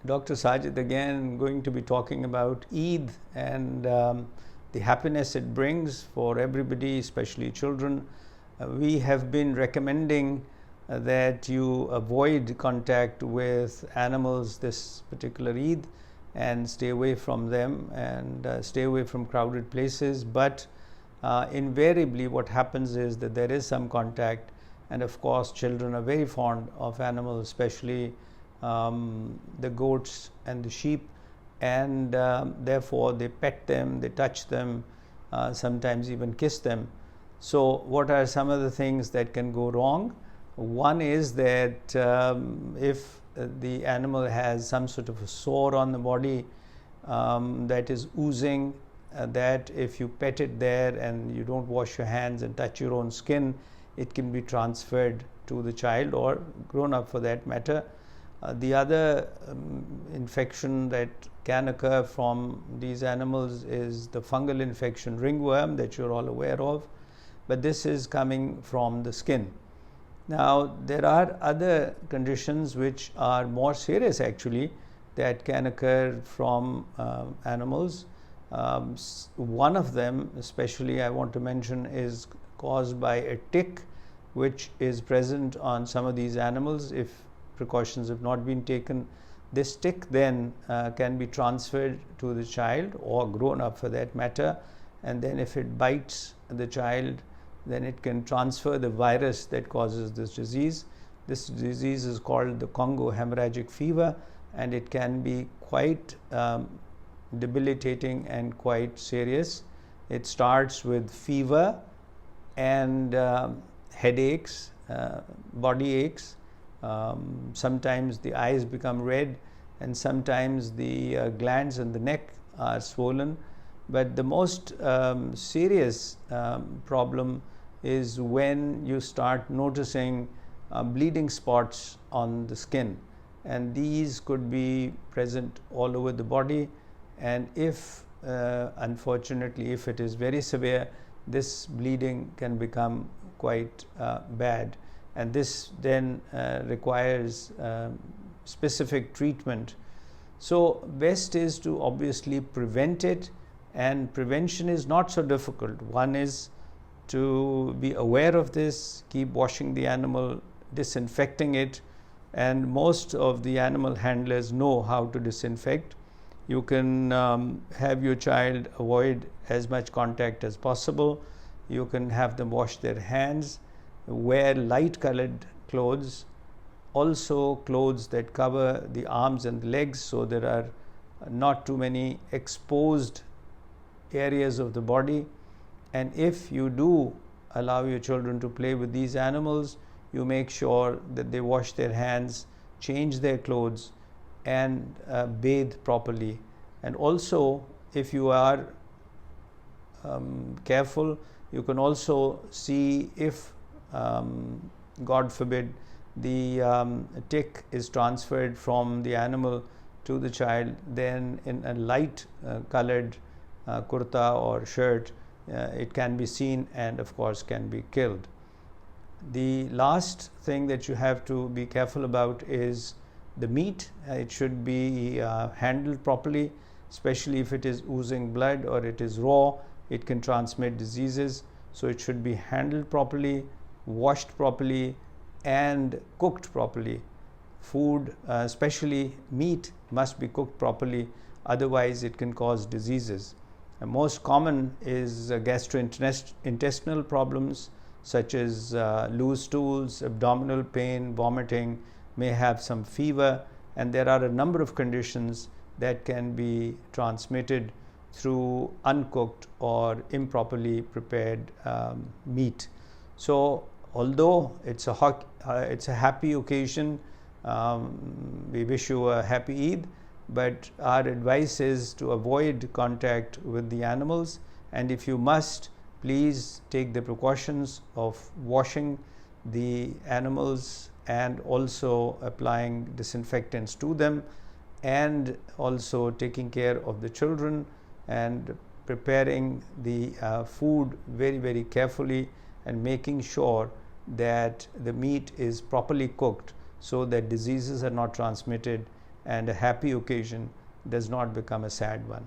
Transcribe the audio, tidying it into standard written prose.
Dr. Sajid again going to be talking about Eid and the happiness it brings for everybody, especially children. We have been recommending that you avoid contact with animals this particular Eid and stay away from them and stay away from crowded places. But invariably what happens is that there is some contact, and of course children are very fond of animals, especially the goats and the sheep, and therefore they pet them, they touch them, sometimes even kiss them. So what are some of the things that can go wrong? One is that if the animal has some sort of a sore on the body that is oozing, that if you pet it there and you don't wash your hands and touch your own skin, it can be transferred to the child or grown up for that matter. The other infection that can occur from these animals is the fungal infection, ringworm, that you're all aware of, but this is coming from the skin. Now there are other conditions which are more serious actually that can occur from animals. One of them especially I want to mention is caused by a tick which is present on some of these animals. If precautions have not been taken, this tick then can be transferred to the child or grown up for that matter, and then if it bites the child, then it can transfer the virus that causes this disease. This disease is called the Congo hemorrhagic fever, and it can be quite debilitating and quite serious. It starts with fever and headaches, body aches. Sometimes the eyes become red, and sometimes the glands in the neck are swollen. But the most serious problem is when you start noticing bleeding spots on the skin, and these could be present all over the body, and if unfortunately if it is very severe, this bleeding can become quite bad, and this then requires specific treatment. So best is to obviously prevent it, and prevention is not so difficult. One is to be aware of this, keep washing the animal, disinfecting it, and most of the animal handlers know how to disinfect. You can have your child avoid as much contact as possible. You can have them wash their hands, wear light colored clothes, also clothes that cover the arms and legs so there are not too many exposed areas of the body. And if you do allow your children to play with these animals, you make sure that they wash their hands, change their clothes, and bathe properly. And also, if you are careful, you can also see if God forbid the tick is transferred from the animal to the child, then in a light colored kurta or shirt it can be seen and of course can be killed. The last thing that you have to be careful about is the meat. It should be handled properly, especially if it is oozing blood or it is raw. It can transmit diseases, so it should be handled properly, washed properly, and cooked properly. Food, especially meat, must be cooked properly, otherwise it can cause diseases. The most common is gastrointestinal problems such as loose stools, abdominal pain, vomiting, may have some fever, and there are a number of conditions that can be transmitted through uncooked or improperly prepared meat. So although it's a happy occasion, we wish you a happy Eid, but our advice is to avoid contact with the animals, and if you must, please take the precautions of washing the animals and also applying disinfectants to them, and also taking care of the children and preparing the food very, very carefully, and making sure that the meat is properly cooked so that diseases are not transmitted and a happy occasion does not become a sad one.